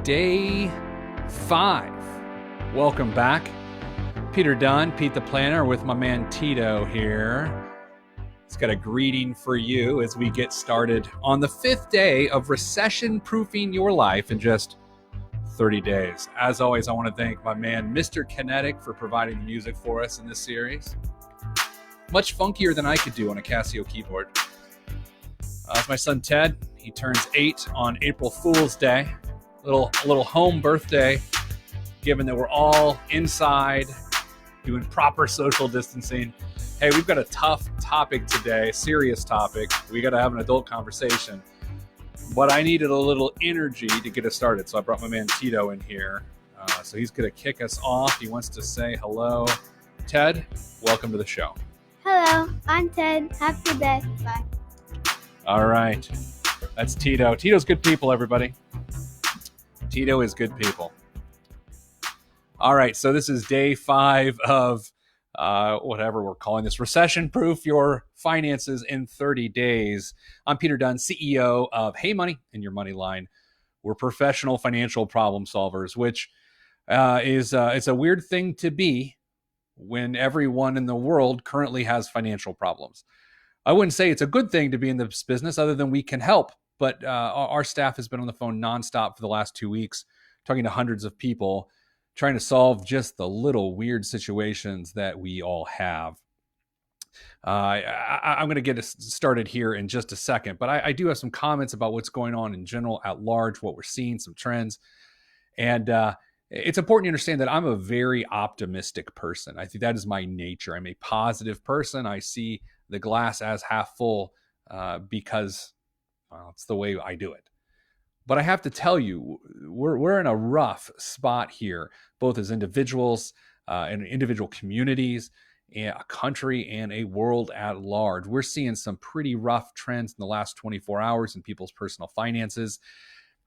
day 5. Welcome back. Peter Dunn, Pete the Planner, with my man Tito here. It's got a greeting for you as we get started on the 5th day of recession-proofing your life in just 30 days. As always, I want to thank my man, Mr. Kinetic, for providing the music for us in this series. Much funkier than I could do on a Casio keyboard. It's my son, Ted. He turns 8 on April Fool's Day. A little home birthday, given that we're all inside doing proper social distancing. Hey, we've got a tough topic today, serious topic. We got to have an adult conversation. But I needed a little energy to get us started, so I brought my man Tito in here. So he's going to kick us off. He wants to say hello. Ted, welcome to the show. Hello, I'm Ted. Have a good day. Bye. All right. That's Tito. Tito's good people, everybody. Tito is good people. All right, so this is day 5 of whatever we're calling this, Recession-Proof Your Finances in 30 Days. I'm Peter Dunn, CEO of Hey Money and Your Money Line. We're professional financial problem solvers, which is it's a weird thing to be when everyone in the world currently has financial problems. I wouldn't say it's a good thing to be in this business other than we can help, but our staff has been on the phone nonstop for the last 2 weeks, talking to hundreds of people, trying to solve just the little weird situations that we all have. I'm going to get us started here in just a second, but I do have some comments about what's going on in general at large, what we're seeing, some trends. And it's important to understand that I'm a very optimistic person. I think that is my nature. I'm a positive person. I see the glass as half full because it's the way I do it. But I have to tell you, we're in a rough spot here, both as individuals and individual communities, and a country and a world at large. We're seeing some pretty rough trends in the last 24 hours in people's personal finances.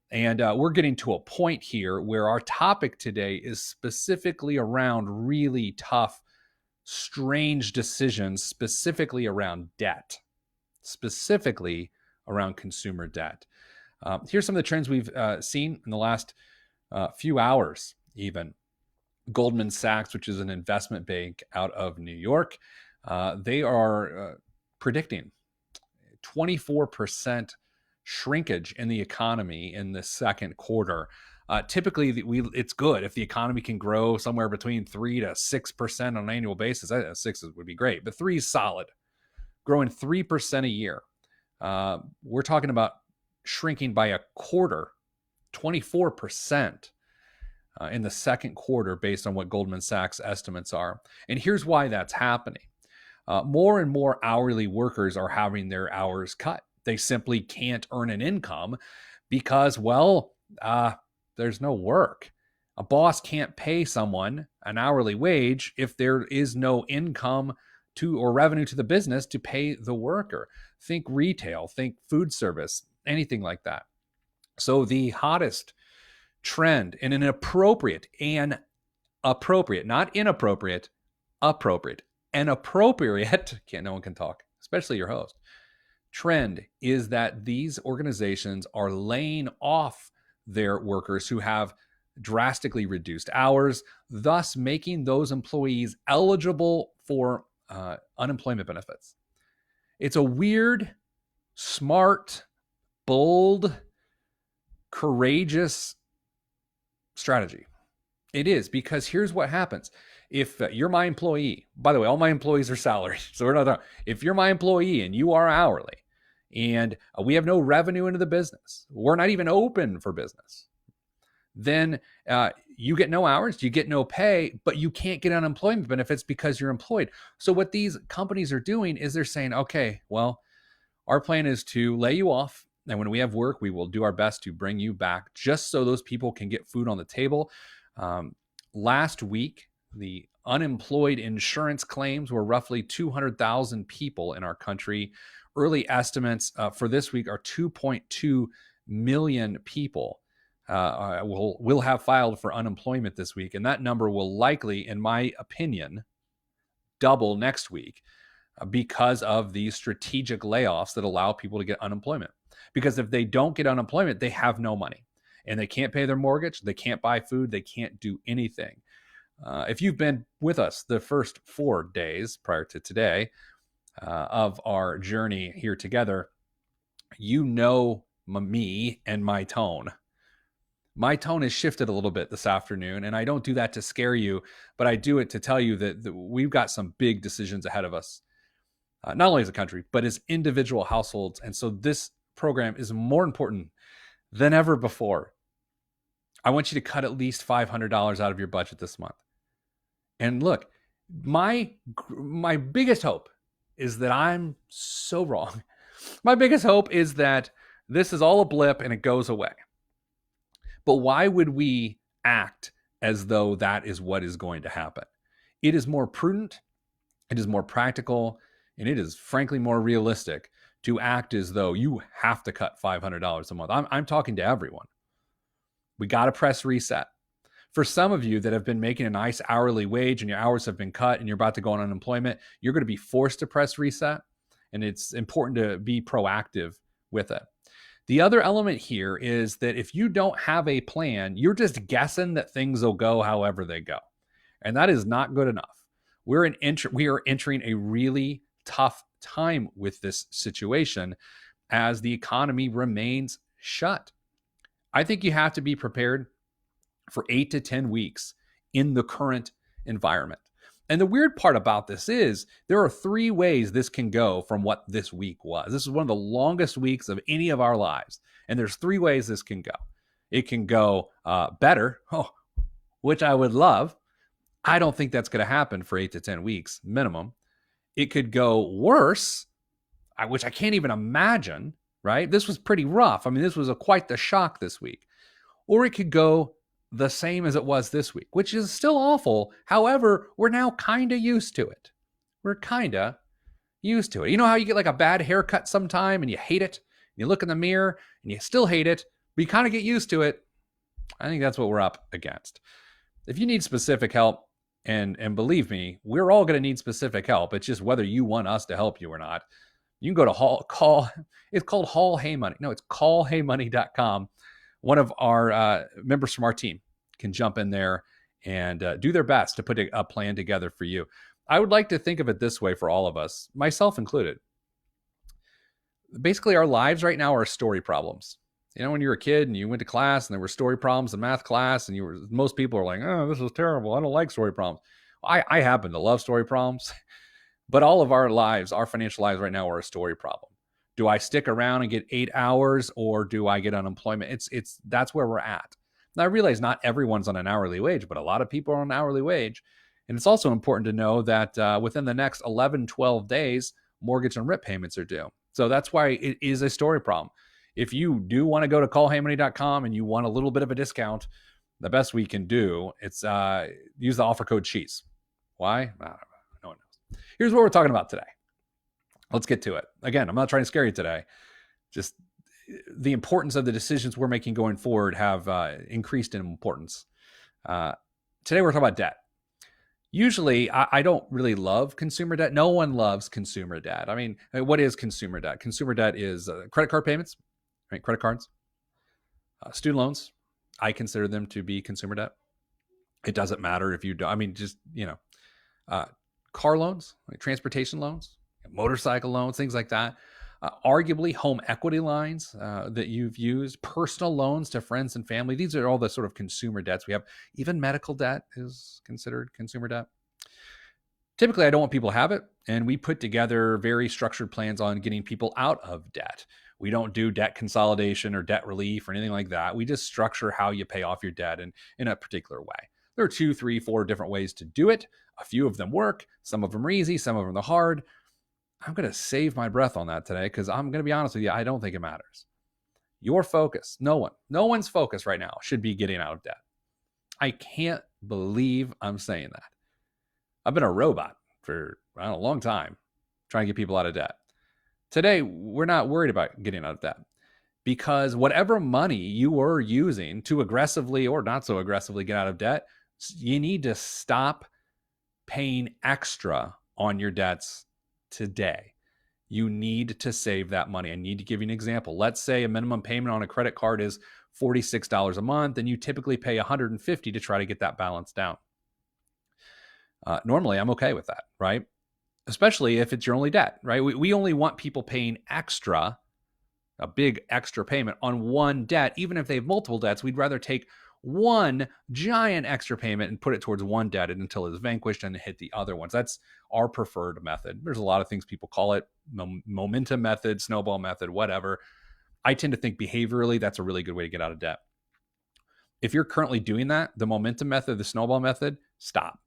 And we're getting to a point here where our topic today is specifically around really tough, strange decisions, specifically around debt, specifically around consumer debt. Here's some of the trends we've seen in the last few hours even. Goldman Sachs, which is an investment bank out of New York, they are predicting 24% shrinkage in the economy in the second quarter. Typically, it's good if the economy can grow somewhere between 3 to 6% on an annual basis. 6 would be great, but 3 is solid. Growing 3% a year. We're talking about shrinking by a quarter, 24% in the second quarter based on what Goldman Sachs estimates are. And here's why that's happening. More and more hourly workers are having their hours cut. They simply can't earn an income because, there's no work. A boss can't pay someone an hourly wage if there is no income or revenue to the business to pay the worker. Think retail, think food service, anything like that. So the hottest trend in an appropriate, not inappropriate, appropriate, and appropriate, no one can talk, especially your host, trend is that these organizations are laying off their workers who have drastically reduced hours, thus making those employees eligible for unemployment benefits. It's a weird, smart, bold, courageous strategy. It is, because here's what happens. If you're my employee, by the way, all my employees are salaried, so we're not. If you're my employee and you are hourly, and we have no revenue into the business, we're not even open for business, then you get no hours, you get no pay, but you can't get unemployment benefits because you're employed. So what these companies are doing is they're saying, okay, well, our plan is to lay you off, and when we have work, we will do our best to bring you back just so those people can get food on the table. Last week, the unemployed insurance claims were roughly 200,000 people in our country. Early estimates for this week are 2.2 million people will have filed for unemployment this week. And that number will likely, in my opinion, double next week because of these strategic layoffs that allow people to get unemployment. Because if they don't get unemployment, they have no money. and they can't pay their mortgage, they can't buy food, they can't do anything. If you've been with us the first 4 days prior to today of our journey here together, you know me and my tone. My tone has shifted a little bit this afternoon, and I don't do that to scare you, but I do it to tell you that we've got some big decisions ahead of us, not only as a country, but as individual households. And so this program is more important than ever before. I want you to cut at least $500 out of your budget this month. And look, my biggest hope is that I'm so wrong. My biggest hope is that this is all a blip and it goes away. But why would we act as though that is what is going to happen? It is more prudent, it is more practical, and it is frankly more realistic to act as though you have to cut $500 a month. I'm talking to everyone. We got to press reset. For some of you that have been making a nice hourly wage and your hours have been cut and you're about to go on unemployment, you're going to be forced to press reset. And it's important to be proactive with it. The other element here is that if you don't have a plan, you're just guessing that things will go however they go. And that is not good enough. We are entering a really tough time with this situation as the economy remains shut. I think you have to be prepared for 8 to 10 weeks in the current environment. And the weird part about this is there are 3 ways this can go from what this week was. This is one of the longest weeks of any of our lives. And there's 3 ways this can go. It can go better, which I would love. I don't think that's going to happen for 8 to 10 weeks minimum. It could go worse, which I can't even imagine, right? This was pretty rough. I mean, this was quite the shock this week. Or it could go the same as it was this week, which is still awful. However, we're now kind of used to it. We're kind of used to it. You know how you get like a bad haircut sometime and you hate it? And you look in the mirror and you still hate it, but you kind of get used to it. I think that's what we're up against. If you need specific help, and believe me, we're all going to need specific help. It's just whether you want us to help you or not. You can go to it's called Hall Hey Money. No, it's callheymoney.com. One of our members from our team can jump in there and do their best to put a plan together for you. I would like to think of it this way for all of us, myself included. Basically, our lives right now are story problems. You know, when you were a kid and you went to class and there were story problems in math class and most people are like, oh, this is terrible. I don't like story problems. I happen to love story problems, but all of our lives, our financial lives right now are a story problem. Do I stick around and get 8 hours or do I get unemployment? That's where we're at. Now I realize not everyone's on an hourly wage, but a lot of people are on an hourly wage. And it's also important to know that within the next 11, 12 days, mortgage and rent payments are due. So that's why it is a story problem. If you do want to go to callheymoney.com and you want a little bit of a discount, the best we can do, it's use the offer code CHEESE. Why? I don't know. No one knows. Here's what we're talking about today. Let's get to it. Again, I'm not trying to scare you today. Just the importance of the decisions we're making going forward have increased in importance. Today we're talking about debt. Usually, I don't really love consumer debt. No one loves consumer debt. I mean, what is consumer debt? Consumer debt is credit card payments, right? Credit cards, student loans. I consider them to be consumer debt. It doesn't matter if you don't. I mean, just, car loans, like transportation loans, motorcycle loans, things like that. Arguably home equity lines that you've used, personal loans to friends and family. These are all the sort of consumer debts we have. Even medical debt is considered consumer debt. Typically, I don't want people to have it, and we put together very structured plans on getting people out of debt. We don't do debt consolidation or debt relief or anything like that. We just structure how you pay off your debt in a particular way. There are 2, 3, 4 different ways to do it. A few of them work. Some of them are easy. Some of them are hard. I'm going to save my breath on that today because I'm going to be honest with you, I don't think it matters. Your focus, no one's focus right now should be getting out of debt. I can't believe I'm saying that. I've been a robot for a long time trying to get people out of debt. Today, we're not worried about getting out of debt because whatever money you are using to aggressively or not so aggressively get out of debt, you need to stop paying extra on your debts today. You need to save that money. I need to give you an example. Let's say a minimum payment on a credit card is $46 a month, and you typically pay $150 to try to get that balance down. Normally, I'm okay with that, right? Especially if it's your only debt, right? We only want people paying a big extra payment on one debt. Even if they have multiple debts, we'd rather take one giant extra payment and put it towards one debt until it's vanquished and hit the other ones. That's our preferred method. There's a lot of things people call it: momentum method, snowball method, whatever. I tend to think behaviorally that's a really good way to get out of debt. If you're currently doing that, the momentum method, the snowball method, stop.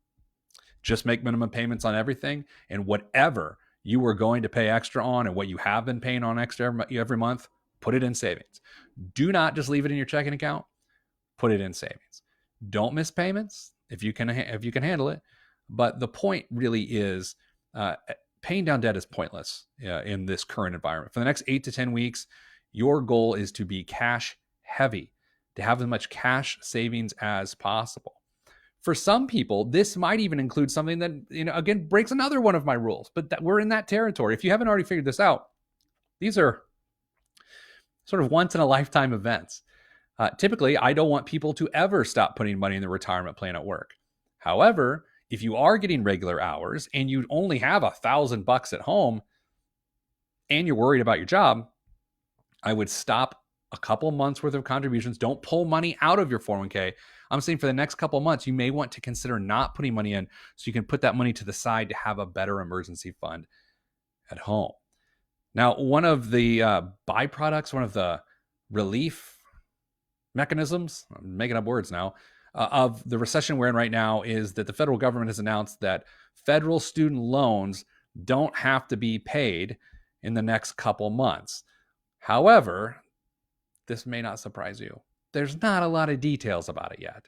Just make minimum payments on everything, and whatever you were going to pay extra on and what you have been paying on extra every month, put it in savings. Do not just leave it in your checking account. Put it in savings. Don't miss payments if you can handle it. But the point really is, paying down debt is pointless in this current environment. For the next 8 to 10 weeks, your goal is to be cash heavy, to have as much cash savings as possible. For some people, this might even include something that, again, breaks another one of my rules, but we're in that territory. If you haven't already figured this out, these are sort of once in a lifetime events. Typically, I don't want people to ever stop putting money in the retirement plan at work. However, if you are getting regular hours and you only have $1,000 at home and you're worried about your job, I would stop a couple months worth of contributions. Don't pull money out of your 401k. I'm saying for the next couple of months, you may want to consider not putting money in so you can put that money to the side to have a better emergency fund at home. Now, one of the byproducts, one of the relief mechanisms, I'm making up words now, of the recession we're in right now is that the federal government has announced that federal student loans don't have to be paid in the next couple months. However, this may not surprise you. There's not a lot of details about it yet.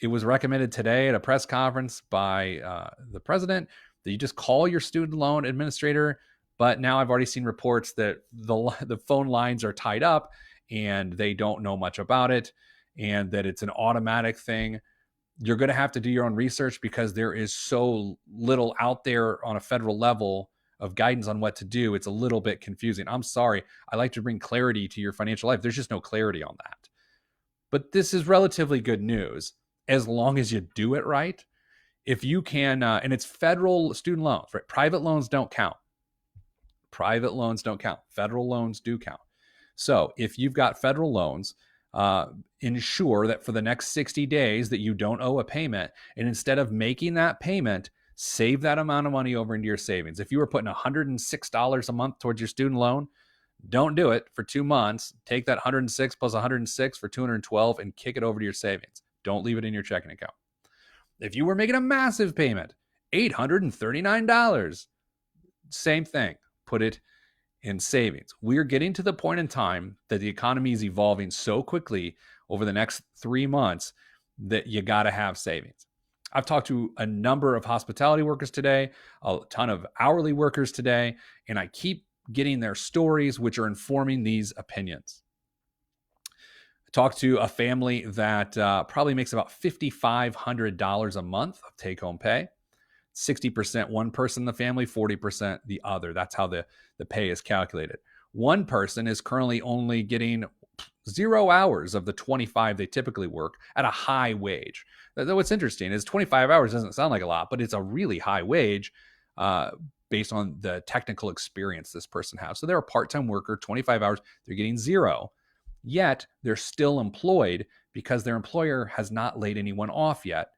It was recommended today at a press conference by the president that you just call your student loan administrator. But now I've already seen reports that the phone lines are tied up and they don't know much about it, and that it's an automatic thing. You're going to have to do your own research because there is so little out there on a federal level of guidance on what to do. It's a little bit confusing. I'm sorry. I like to bring clarity to your financial life. There's just no clarity on that. But this is relatively good news as long as you do it right. If you can, and it's federal student loans, right? Private loans don't count. Private loans don't count. Federal loans do count. So if you've got federal loans, ensure that for the next 60 days that you don't owe a payment. And instead of making that payment, save that amount of money over into your savings. If you were putting $106 a month towards your student loan, don't do it for 2 months. Take that 106 plus 106 for 212 and kick it over to your savings. Don't leave it in your checking account. If you were making a massive payment, $839, same thing. Put it in savings. We're getting to the point in time that the economy is evolving so quickly over the next 3 months that you got to have savings. I've talked to a number of hospitality workers today, a ton of hourly workers today, and I keep getting their stories, which are informing these opinions. I talked to a family that probably makes about $5,500 a month of take-home pay. 60% one person in the family, 40% the other. That's how the pay is calculated. One person is currently only getting 0 hours of the 25 they typically work at a high wage. What's interesting is 25 hours doesn't sound like a lot, but it's a really high wage based on the technical experience this person has. So they're a part-time worker, 25 hours, they're getting 0, yet they're still employed because their employer has not laid anyone off yet,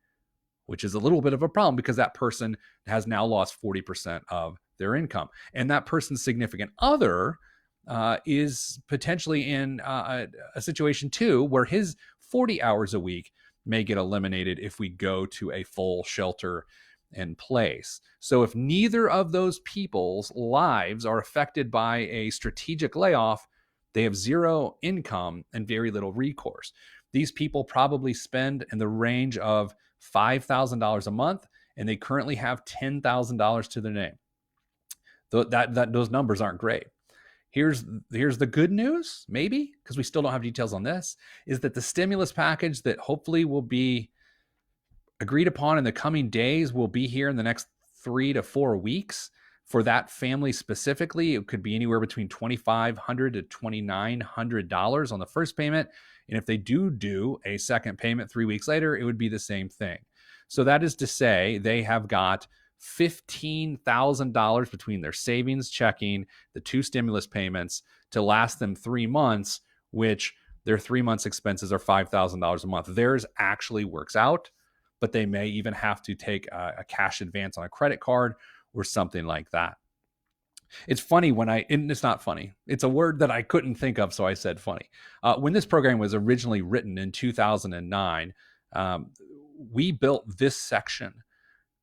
which is a little bit of a problem because that person has now lost 40% of their income. And that person's significant other is potentially in a situation too where his 40 hours a week may get eliminated if we go to a full shelter in place. So if neither of those people's lives are affected by a strategic layoff, they have 0 income and very little recourse. These people probably spend in the range of $5,000 a month, and they currently have $10,000 to their name. Those numbers aren't great. Here's the good news, maybe, because we still don't have details on this, is that the stimulus package that hopefully will be agreed upon in the coming days will be here in the next 3 to 4 weeks. For that family specifically, it could be anywhere between $2,500 to $2,900 on the first payment. And if they do a second payment 3 weeks later, it would be the same thing. So that is to say, they have got $15,000 between their savings, checking, the two stimulus payments to last them 3 months, which their 3 months expenses are $5,000 a month. Theirs actually works out, but they may even have to take a cash advance on a credit card or something like that. It's funny and it's not funny. It's a word that I couldn't think of, so I said funny. When this program was originally written in 2009, we built this section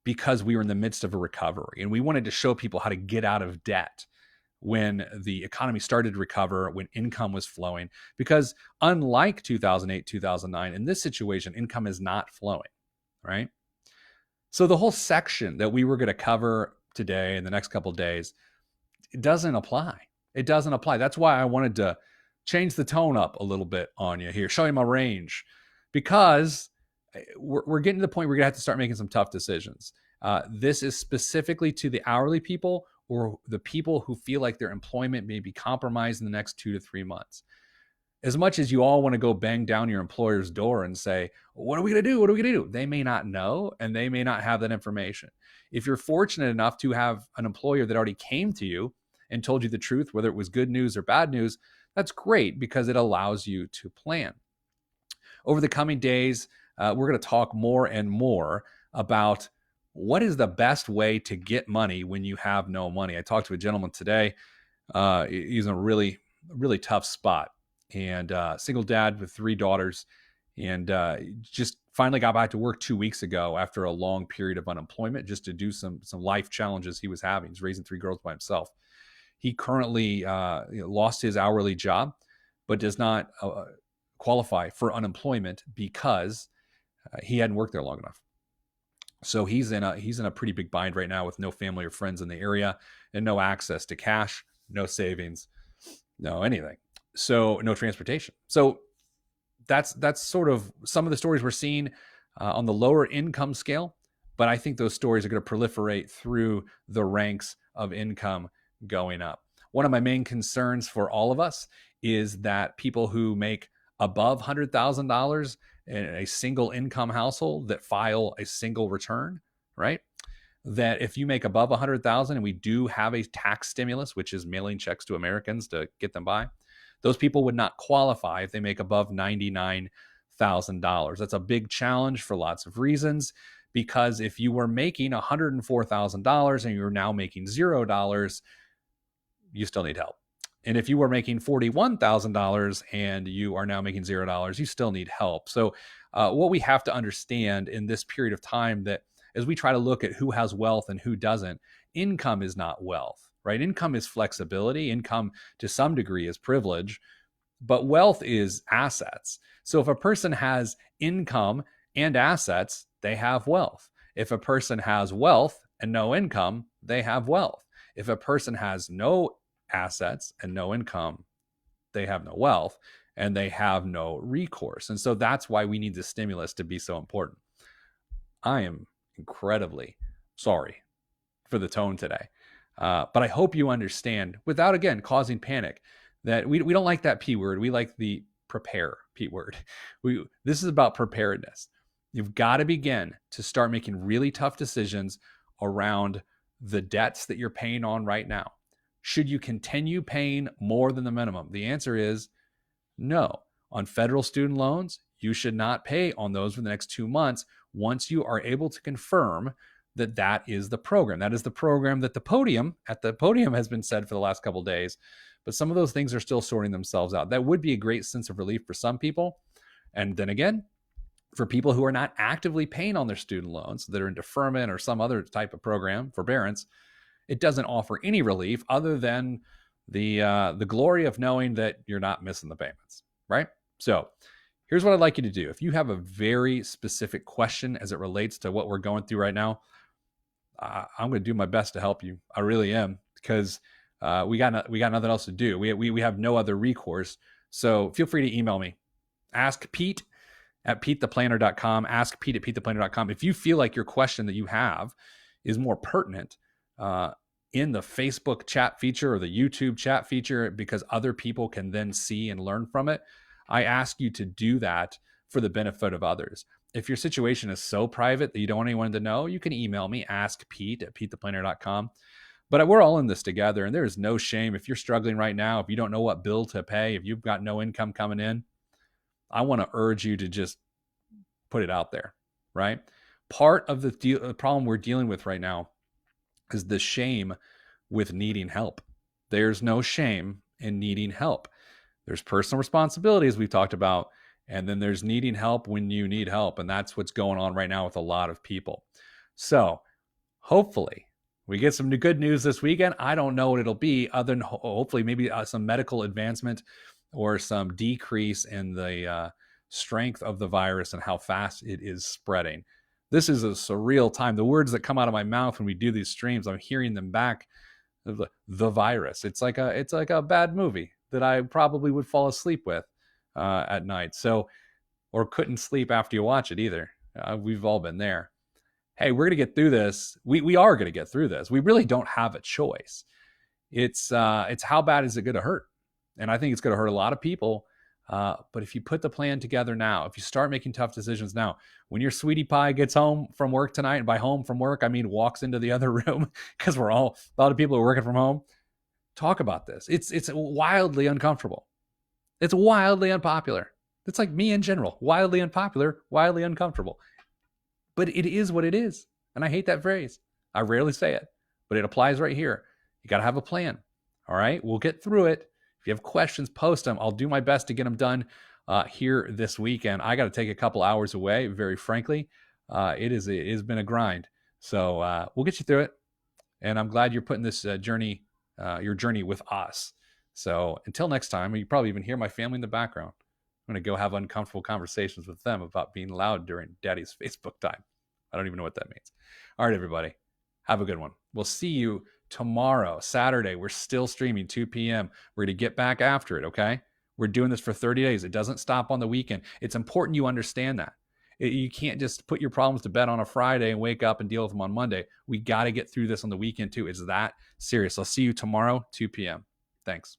because we were in the midst of a recovery and we wanted to show people how to get out of debt when the economy started to recover, when income was flowing. Because unlike 2008, 2009, in this situation, income is not flowing, right? So the whole section that we were going to cover today and the next couple of days, it doesn't apply. It doesn't apply. That's why I wanted to change the tone up a little bit on you here, show you my range, because we're getting to the point where we're going to have to start making some tough decisions. This is specifically to the hourly people or the people who feel like their employment may be compromised in the next 2 to 3 months. As much as you all want to go bang down your employer's door and say, what are we going to do? What are we going to do? They may not know, and they may not have that information. If you're fortunate enough to have an employer that already came to you and told you the truth, whether it was good news or bad news, that's great because it allows you to plan. Over the coming days, we're going to talk more and more about what is the best way to get money when you have no money. I talked to a gentleman today. He's in a really, really tough spot, and single dad with 3 daughters, and just finally got back to work 2 weeks ago after a long period of unemployment just to do some life challenges he was having. He's raising 3 girls by himself. He currently lost his hourly job, but does not qualify for unemployment because he hadn't worked there long enough. So he's in a pretty big bind right now with no family or friends in the area and no access to cash, no savings, no anything. So no transportation. So that's sort of some of the stories we're seeing on the lower income scale. But I think those stories are going to proliferate through the ranks of income going up. One of my main concerns for all of us is that people who make above $100,000 in a single income household that file a single return, right? That if you make above 100,000 and we do have a tax stimulus, which is mailing checks to Americans to get them by, those people would not qualify if they make above $99,000. That's a big challenge for lots of reasons, because if you were making $104,000 and you're now making $0, you still need help. And if you were making $41,000 and you are now making $0, you still need help. So what we have to understand in this period of time, that as we try to look at who has wealth and who doesn't, income is not wealth, right? Income is flexibility. Income to some degree is privilege, but wealth is assets. So if a person has income and assets, they have wealth. If a person has wealth and no income, they have wealth. If a person has no assets and no income, they have no wealth and they have no recourse. And so that's why we need the stimulus to be so important. I am incredibly sorry for the tone today, but I hope you understand, without again causing panic, that we don't like that P word. We like the prepare P word. This is about preparedness. You've got to begin to start making really tough decisions around the debts that you're paying on right now. Should you continue paying more than the minimum? The answer is no. On federal student loans, you should not pay on those for the next 2 months once you are able to confirm that that is the program. That is the program that at the podium has been said for the last couple of days. But some of those things are still sorting themselves out. That would be a great sense of relief for some people. And then again, for people who are not actively paying on their student loans, that are in deferment or some other type of program, forbearance, it doesn't offer any relief other than the glory of knowing that you're not missing the payments, right? So here's what I'd like you to do. If you have a very specific question as it relates to what we're going through right now, I'm going to do my best to help you. I really am, because we got nothing else to do. We have no other recourse. So feel free to email me. Ask Pete at PeteThePlanner.com. Ask Pete at PeteThePlanner.com. If you feel like your question that you have is more pertinent in the Facebook chat feature or the YouTube chat feature because other people can then see and learn from it, I ask you to do that for the benefit of others. If your situation is so private that you don't want anyone to know, you can email me, askpete@petetheplanner.com. But we're all in this together, and there is no shame. If you're struggling right now, if you don't know what bill to pay, if you've got no income coming in, I want to urge you to just put it out there, right? Part of the problem we're dealing with right now is the shame with needing help. There's no shame in needing help. There's personal responsibility, as we've talked about, and then there's needing help when you need help. And that's what's going on right now with a lot of people. So hopefully we get some good news this weekend. I don't know what it'll be other than hopefully maybe some medical advancement or some decrease in the strength of the virus and how fast it is spreading. This is a surreal time. The words that come out of my mouth when we do these streams, I'm hearing them back. The virus. It's like a bad movie that I probably would fall asleep with at night. So, or couldn't sleep after you watch it either. We've all been there. Hey, we're gonna get through this. We are gonna get through this. We really don't have a choice. It's how bad is it gonna hurt? And I think it's gonna hurt a lot of people. But if you put the plan together now, if you start making tough decisions now, when your sweetie pie gets home from work tonight, and by home from work, I mean walks into the other room, because a lot of people are working from home, talk about this. It's wildly uncomfortable. It's wildly unpopular. It's like me in general, wildly unpopular, wildly uncomfortable. But it is what it is. And I hate that phrase. I rarely say it, but it applies right here. You got to have a plan. All right, we'll get through it. If you have questions, post them. I'll do my best to get them done here this weekend. I got to take a couple hours away, very frankly. It has been a grind. So we'll get you through it. And I'm glad you're putting this your journey with us. So until next time, you probably even hear my family in the background. I'm going to go have uncomfortable conversations with them about being loud during Daddy's Facebook time. I don't even know what that means. All right, everybody. Have a good one. We'll see you tomorrow, Saturday. We're still streaming 2 p.m. We're going to get back after it, okay? We're doing this for 30 days. It doesn't stop on the weekend. It's important you understand that. You can't just put your problems to bed on a Friday and wake up and deal with them on Monday. We got to get through this on the weekend too. It's that serious. I'll see you tomorrow, 2 p.m. Thanks.